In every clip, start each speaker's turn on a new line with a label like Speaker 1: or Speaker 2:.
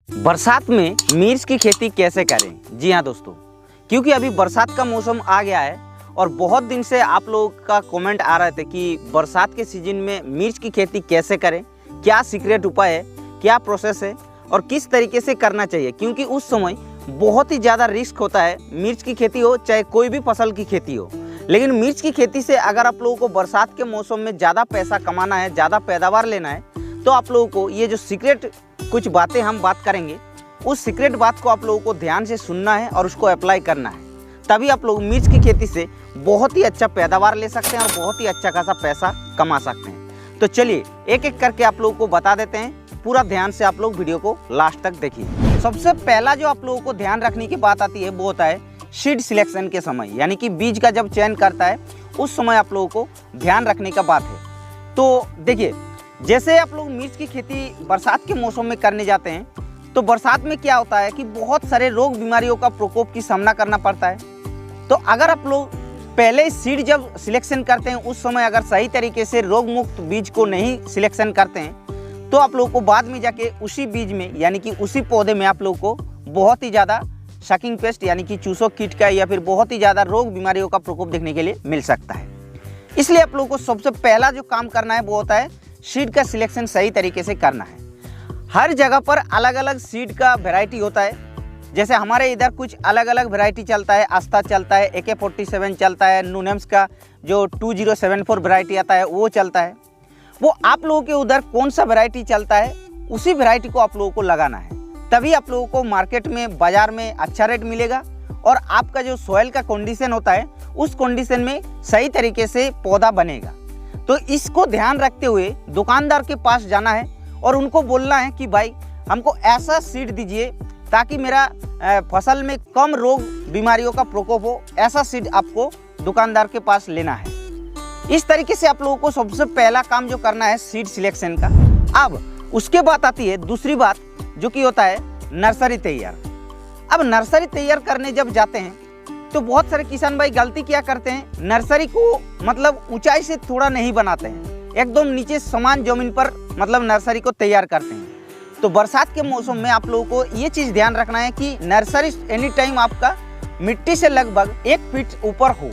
Speaker 1: बरसात में मिर्च की खेती कैसे करें। जी हाँ दोस्तों, क्योंकि अभी बरसात का मौसम आ गया है और बहुत दिन से आप लोगों का कमेंट आ रहे थे कि बरसात के सीजन में मिर्च की खेती कैसे करें, क्या सीक्रेट उपाय है, क्या प्रोसेस है और किस तरीके से करना चाहिए। क्योंकि उस समय बहुत ही ज़्यादा रिस्क होता है, मिर्च की खेती हो चाहे कोई भी फसल की खेती हो। लेकिन मिर्च की खेती से अगर आप लोगों को बरसात के मौसम में ज़्यादा पैसा कमाना है, ज़्यादा पैदावार लेना है, तो आप लोगों को ये जो सीक्रेट कुछ बातें हम बात करेंगे, उस सीक्रेट बात को आप लोगों को ध्यान से सुनना है और उसको अप्लाई करना है। तभी आप लोग मिर्च की खेती से बहुत ही अच्छा पैदावार ले सकते हैं और बहुत ही अच्छा खासा पैसा कमा सकते हैं। तो चलिए एक एक करके आप लोगों को बता देते हैं, पूरा ध्यान से आप लोग वीडियो को लास्ट तक देखिए। सबसे पहला जो आप लोगों को ध्यान रखने की बात आती है वो होता है सीड सिलेक्शन के समय, यानी कि बीज का जब चयन करता है उस समय आप लोगों को ध्यान रखने का बात है। तो देखिए, जैसे आप लोग मिर्च की खेती बरसात के मौसम में करने जाते हैं तो बरसात में क्या होता है कि बहुत सारे रोग बीमारियों का प्रकोप की सामना करना पड़ता है। तो अगर आप लोग पहले सीड जब सिलेक्शन करते हैं उस समय अगर सही तरीके से रोग मुक्त बीज को नहीं सिलेक्शन करते हैं तो आप लोगों को बाद में जाके उसी बीज में यानी कि उसी पौधे में आप लोग को बहुत ही ज़्यादा शकिंग पेस्ट यानी कि चूसों कीट का या फिर बहुत ही ज़्यादा रोग बीमारियों का प्रकोप देखने के लिए मिल सकता है। इसलिए आप लोगों को सबसे पहला जो काम करना है वो होता है सीड का सिलेक्शन सही तरीके से करना है। हर जगह पर अलग अलग सीड का वैरायटी होता है। जैसे हमारे इधर कुछ अलग अलग वैरायटी चलता है, आस्था चलता है, AK-47 चलता है, नूनेम्स का जो 2074 वैरायटी आता है वो चलता है। वो आप लोगों के उधर कौन सा वैरायटी चलता है उसी वैरायटी को आप लोगों को लगाना है, तभी आप लोगों को मार्केट में बाज़ार में अच्छा रेट मिलेगा और आपका जो सॉइल का कंडीशन होता है उस कंडीशन में सही तरीके से पौधा बनेगा। तो इसको ध्यान रखते हुए दुकानदार के पास जाना है और उनको बोलना है कि भाई हमको ऐसा सीड दीजिए ताकि मेरा फसल में कम रोग बीमारियों का प्रकोप हो, ऐसा सीड आपको दुकानदार के पास लेना है। इस तरीके से आप लोगों को सबसे पहला काम जो करना है सीड सिलेक्शन का। अब उसके बाद आती है दूसरी बात जो कि होता है नर्सरी तैयार। अब नर्सरी तैयार करने जब जाते हैं तो बहुत सारे किसान भाई गलती क्या करते हैं, नर्सरी को मतलब ऊंचाई से थोड़ा नहीं बनाते हैं, एकदम नीचे समान जमीन पर मतलब नर्सरी को तैयार करते हैं। तो बरसात के मौसम में आप लोगों को ये चीज़ ध्यान रखना है कि नर्सरी एनी टाइम आपका मिट्टी से लगभग 1 फीट ऊपर हो,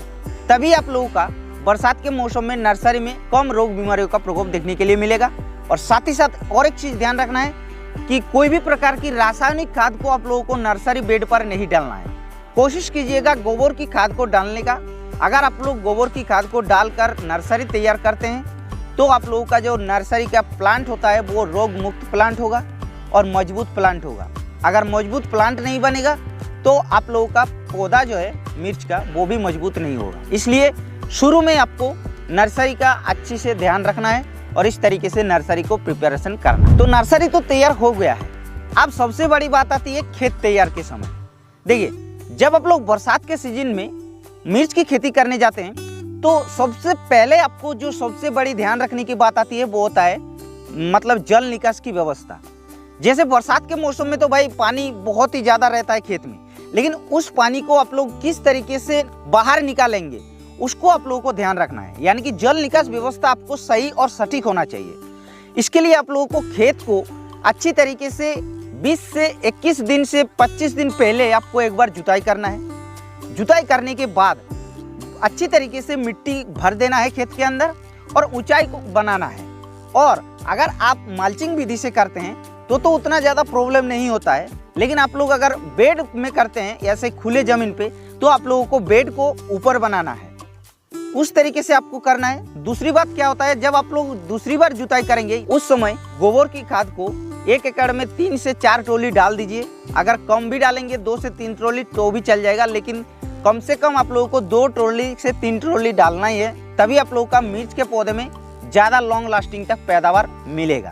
Speaker 1: तभी आप लोगों का बरसात के मौसम में नर्सरी में कम रोग बीमारियों का प्रकोप देखने के लिए मिलेगा। और साथ ही साथ और एक चीज़ ध्यान रखना है कि कोई भी प्रकार की रासायनिक खाद को आप लोगों को नर्सरी बेड पर नहीं डालना है। कोशिश कीजिएगा गोबर की खाद को डालने का। अगर आप लोग गोबर की खाद को डालकर नर्सरी तैयार करते हैं तो आप लोगों का जो नर्सरी का प्लांट होता है वो रोग मुक्त प्लांट होगा और मजबूत प्लांट होगा। अगर मजबूत प्लांट नहीं बनेगा तो आप लोगों का पौधा जो है मिर्च का वो भी मजबूत नहीं होगा। इसलिए शुरू में आपको नर्सरी का अच्छे से ध्यान रखना है और इस तरीके से नर्सरी को प्रिपरेशन करना। तो नर्सरी तो तैयार हो गया है, अब सबसे बड़ी बात आती है खेत तैयार के समय। देखिए, जब आप लोग बरसात के सीजन में मिर्च की खेती करने जाते हैं तो सबसे पहले आपको जो सबसे बड़ी ध्यान रखने की बात आती है वो होता है मतलब जल निकास की व्यवस्था। जैसे बरसात के मौसम में तो भाई पानी बहुत ही ज़्यादा रहता है खेत में, लेकिन उस पानी को आप लोग किस तरीके से बाहर निकालेंगे उसको आप लोगों को ध्यान रखना है। यानी कि जल निकास व्यवस्था आपको सही और सटीक होना चाहिए। इसके लिए आप लोगों को खेत को अच्छी तरीके से 20 से 21 दिन से 25 दिन पहले आपको एक बार जुताई करना है। जुताई करने के बाद अच्छी तरीके से मिट्टी भर देना है खेत के अंदर और ऊंचाई को बनाना है। और अगर आप माल्चिंग विधि से करते हैं तो उतना ज़्यादा प्रॉब्लम नहीं होता है, लेकिन आप लोग अगर बेड में करते हैं ऐसे खुले ज़मीन पे तो आप लोगों को बेड को ऊपर बनाना है, उस तरीके से आपको करना है। दूसरी बात क्या होता है, जब आप लोग दूसरी बार जुताई करेंगे उस समय गोबर की खाद को 1 एकड़ में 3 से 4 ट्रॉली डाल दीजिए। अगर कम भी डालेंगे 2 से 3 ट्रॉली तो भी चल जाएगा, लेकिन कम से कम आप लोगों को 2 ट्रॉली से 3 ट्रॉली डालना ही है, तभी आप लोगों का मिर्च के पौधे में ज़्यादा लॉन्ग लास्टिंग तक पैदावार मिलेगा।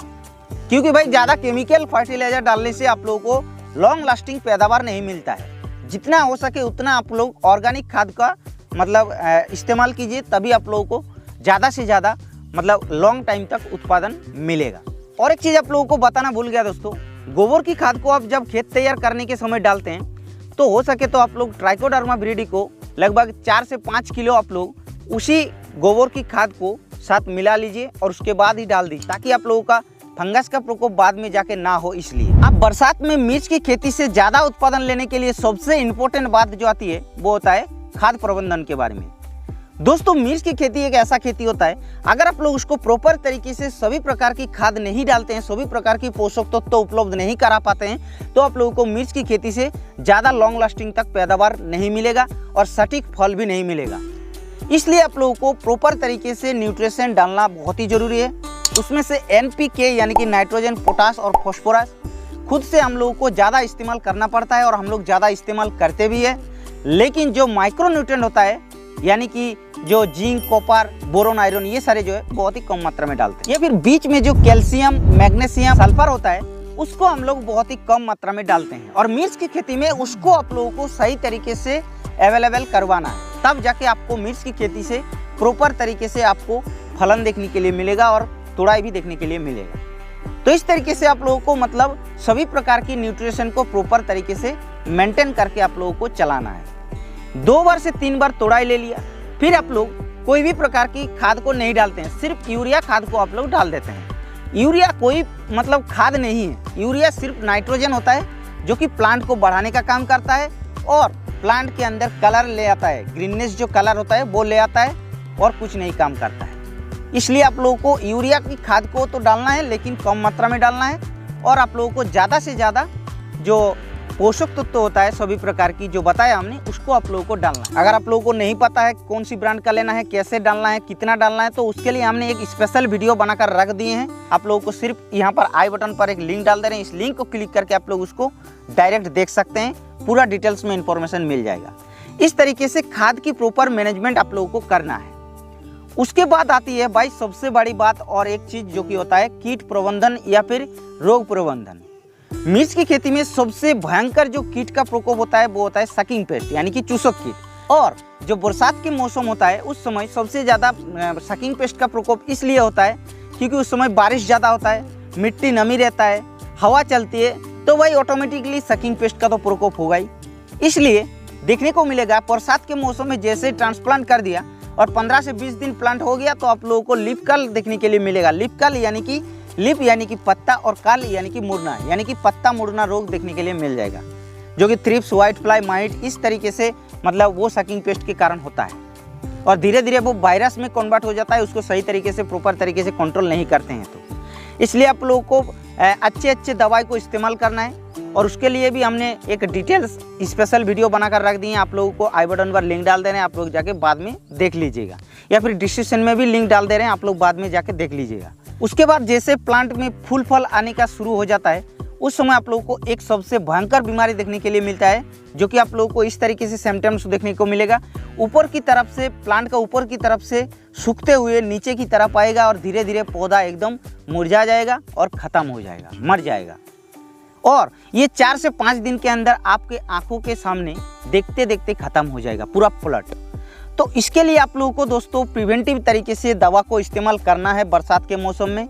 Speaker 1: क्योंकि भाई ज़्यादा केमिकल फर्टिलाइजर डालने से आप लोगों को लॉन्ग लास्टिंग पैदावार नहीं मिलता है। जितना हो सके उतना आप लोग ऑर्गेनिक खाद का मतलब इस्तेमाल कीजिए, तभी आप लोगों को ज़्यादा से ज़्यादा मतलब लॉन्ग टाइम तक उत्पादन मिलेगा। और एक चीज़ आप लोगों को बताना भूल गया दोस्तों, गोबर की खाद को आप जब खेत तैयार करने के समय डालते हैं तो हो सके तो आप लोग ट्राइकोडर्मा विरिडी को लगभग 4 से 5 किलो आप लोग उसी गोबर की खाद को साथ मिला लीजिए और उसके बाद ही डाल दीजिए, ताकि आप लोगों का फंगस का प्रकोप बाद में जाके ना हो इसलिए। अब बरसात में मिर्च की खेती से ज़्यादा उत्पादन लेने के लिए सबसे इम्पोर्टेंट बात जो आती है वो होता है खाद प्रबंधन के बारे में। दोस्तों, मिर्च की खेती एक ऐसा खेती होता है, अगर आप लोग उसको प्रॉपर तरीके से सभी प्रकार की खाद नहीं डालते हैं, सभी प्रकार की पोषक तत्व तो उपलब्ध नहीं करा पाते हैं, तो आप लोगों को मिर्च की खेती से ज़्यादा लॉन्ग लास्टिंग तक पैदावार नहीं मिलेगा और सटीक फल भी नहीं मिलेगा। इसलिए आप लोगों को प्रॉपर तरीके से न्यूट्रिशन डालना बहुत ही जरूरी है। उसमें से NPK यानी कि नाइट्रोजन, पोटास और फॉस्फोरस खुद से हम लोगों को ज़्यादा इस्तेमाल करना पड़ता है और हम लोग ज़्यादा इस्तेमाल करते भी है। लेकिन जो माइक्रो न्यूट्रिएंट होता है यानी कि जो जिंक, कॉपर, बोरोन, आयरन, ये सारे जो है बहुत ही कम मात्रा में डालते हैं। या फिर बीच में जो कैल्शियम, मैग्नीशियम, सल्फर होता है उसको हम लोग बहुत ही कम मात्रा में डालते हैं। और मिर्च की खेती में उसको आप लोगों को सही तरीके से अवेलेबल करवाना है, तब जाके आपको मिर्च की खेती से प्रॉपर तरीके से आपको फलन देखने के लिए मिलेगा और तुड़ाई भी देखने के लिए मिलेगा। तो इस तरीके से आप लोगों को मतलब सभी प्रकार की न्यूट्रिशन को प्रॉपर तरीके से मेंटेन करके आप लोगों को चलाना है। 2 बार से 3 बार तुड़ाई ले लिया, फिर आप लोग कोई भी प्रकार की खाद को नहीं डालते हैं, सिर्फ यूरिया खाद को आप लोग डाल देते हैं। यूरिया कोई मतलब खाद नहीं है, यूरिया सिर्फ नाइट्रोजन होता है जो कि प्लांट को बढ़ाने का काम करता है और प्लांट के अंदर कलर ले आता है, ग्रीननेस जो कलर होता है वो ले आता है और कुछ नहीं काम करता है। इसलिए आप लोगों को यूरिया की खाद को तो डालना है लेकिन कम मात्रा में डालना है और आप लोगों को ज़्यादा से ज़्यादा जो पोषक तत्व होता है सभी प्रकार की जो बताया हमने उसको आप लोगों को डालना है। अगर आप लोगों को नहीं पता है कौन सी ब्रांड का लेना है, कैसे डालना है, कितना डालना है, तो उसके लिए हमने एक स्पेशल वीडियो बनाकर रख दिए हैं। आप लोगों को सिर्फ यहाँ पर आई बटन पर एक लिंक डाल दे रहे हैं, इस लिंक को क्लिक करके आप लोग उसको डायरेक्ट देख सकते हैं, पूरा डिटेल्स में इंफॉर्मेशन मिल जाएगा। इस तरीके से खाद की प्रॉपर मैनेजमेंट आप लोगों को करना है। उसके बाद आती है भाई सबसे बड़ी बात और एक चीज जो कि होता है कीट प्रबंधन या फिर रोग प्रबंधन। मिर्च की खेती में सबसे भयंकर जो कीट का प्रकोप होता है वो होता है सकिंग पेस्ट यानी कि चूसक कीट। और जो बरसात के मौसम होता है उस समय सबसे ज़्यादा सकिंग पेस्ट का प्रकोप इसलिए होता है क्योंकि उस समय बारिश ज़्यादा होता है, मिट्टी नमी रहता है, हवा चलती है, तो भाई ऑटोमेटिकली सकिंग पेस्ट का तो प्रकोप होगा ही। इसलिए देखने को मिलेगा बरसात के मौसम में जैसे ट्रांसप्लांट कर दिया और 15 से 20 दिन प्लांट हो गया तो आप लोगों को लीफ कर्ल देखने के लिए मिलेगा। लीफ कर्ल यानी कि लिप यानी कि पत्ता और कर्ल यानी कि मुड़ना यानी कि पत्ता मुड़ना रोग देखने के लिए मिल जाएगा, जो कि थ्रिप्स, व्हाइट फ्लाई, माइट इस तरीके से मतलब वो सकिंग पेस्ट के कारण होता है और धीरे धीरे वो वायरस में कन्वर्ट हो जाता है, उसको सही तरीके से प्रॉपर तरीके से कंट्रोल नहीं करते हैं। तो इसलिए आप लोगों को अच्छे दवाई को इस्तेमाल करना है और उसके लिए भी हमने एक डिटेल्स स्पेशल वीडियो बनाकर रख दिए हैं। आप लोगों को आई बटन पर लिंक डाल दे रहे हैं, आप लोग जाके बाद में देख लीजिएगा, या फिर डिस्क्रिप्शन में भी लिंक डाल दे रहे हैं, आप लोग बाद में जाके देख लीजिएगा। उसके बाद जैसे प्लांट में फूल फल आने का शुरू हो जाता है उस समय आप लोगों को एक सबसे भयंकर बीमारी देखने के लिए मिलता है, जो कि आप लोगों को इस तरीके से सिम्टम्स देखने को मिलेगा। ऊपर की तरफ से प्लांट का ऊपर की तरफ से सूखते हुए नीचे की तरफ आएगा और धीरे धीरे पौधा एकदम मुरझा जाएगा और ख़त्म हो जाएगा, मर जाएगा। और ये 4 से 5 दिन के अंदर आपके आंखों के सामने देखते देखते ख़त्म हो जाएगा पूरा प्लॉट। तो इसके लिए आप लोगों को दोस्तों प्रिवेंटिव तरीके से दवा को इस्तेमाल करना है। बरसात के मौसम में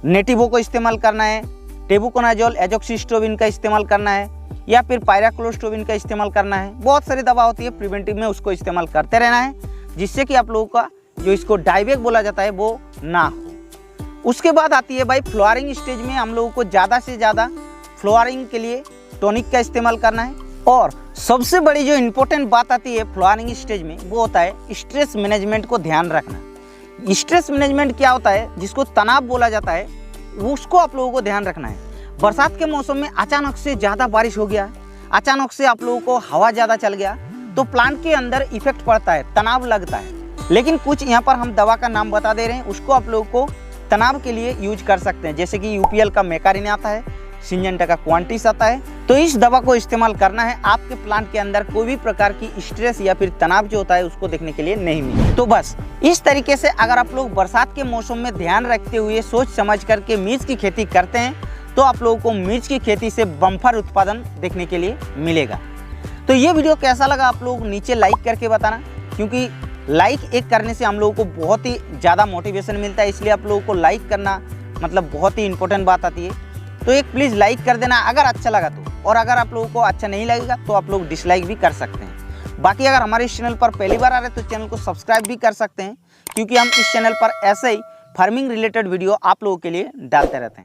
Speaker 1: नेटिवो को इस्तेमाल करना है, टेबुकोनाजोल, एजोक्सिस्ट्रोबिन का इस्तेमाल करना है, या फिर पायराक्लोस्ट्रोबिन का इस्तेमाल करना है। बहुत सारी दवा होती है प्रिवेंटिव में, उसको इस्तेमाल करते रहना है जिससे कि आप लोगों का जो इसको डाइवेक बोला जाता है वो ना हो। उसके बाद आती है भाई फ्लावरिंग स्टेज में हम लोगों को ज़्यादा से ज़्यादा फ्लावरिंग के लिए टॉनिक का इस्तेमाल करना है। और सबसे बड़ी जो इम्पोर्टेंट बात आती है फ्लावरिंग स्टेज में वो होता है स्ट्रेस मैनेजमेंट को ध्यान रखना। स्ट्रेस मैनेजमेंट क्या होता है, जिसको तनाव बोला जाता है, उसको आप लोगों को ध्यान रखना है। बरसात के मौसम में अचानक से ज़्यादा बारिश हो गया, अचानक से आप लोगों को हवा ज़्यादा चल गया तो प्लांट के अंदर इफेक्ट पड़ता है, तनाव लगता है। लेकिन कुछ यहाँ पर हम दवा का नाम बता दे रहे हैं, उसको आप लोगों को तनाव के लिए यूज कर सकते हैं। जैसे कि यूपीएल का मेकारिन आता है, सिंजेंटा का क्वांटिस आता है। तो इस दवा को इस्तेमाल करना है, आपके प्लांट के अंदर कोई भी प्रकार की स्ट्रेस या फिर तनाव जो होता है उसको देखने के लिए नहीं मिले। तो बस इस तरीके से अगर आप लोग बरसात के मौसम में ध्यान रखते हुए सोच समझ करके मिर्च की खेती करते हैं तो आप लोगों को मिर्च की खेती से बम्पर उत्पादन देखने के लिए मिलेगा। तो ये वीडियो कैसा लगा आप लोग नीचे लाइक करके बताना, क्योंकि लाइक एक करने से हम लोगों को बहुत ही ज़्यादा मोटिवेशन मिलता है। इसलिए आप लोगों को लाइक करना मतलब बहुत ही इंपॉर्टेंट बात आती है। तो एक प्लीज़ लाइक कर देना अगर अच्छा लगा तो, और अगर आप लोगों को अच्छा नहीं लगेगा तो आप लोग डिसलाइक भी कर सकते हैं। बाकी अगर हमारे इस चैनल पर पहली बार आ रहे हैं तो चैनल को सब्सक्राइब भी कर सकते हैं, क्योंकि हम इस चैनल पर ऐसे ही फार्मिंग रिलेटेड वीडियो आप लोगों के लिए डालते रहते हैं।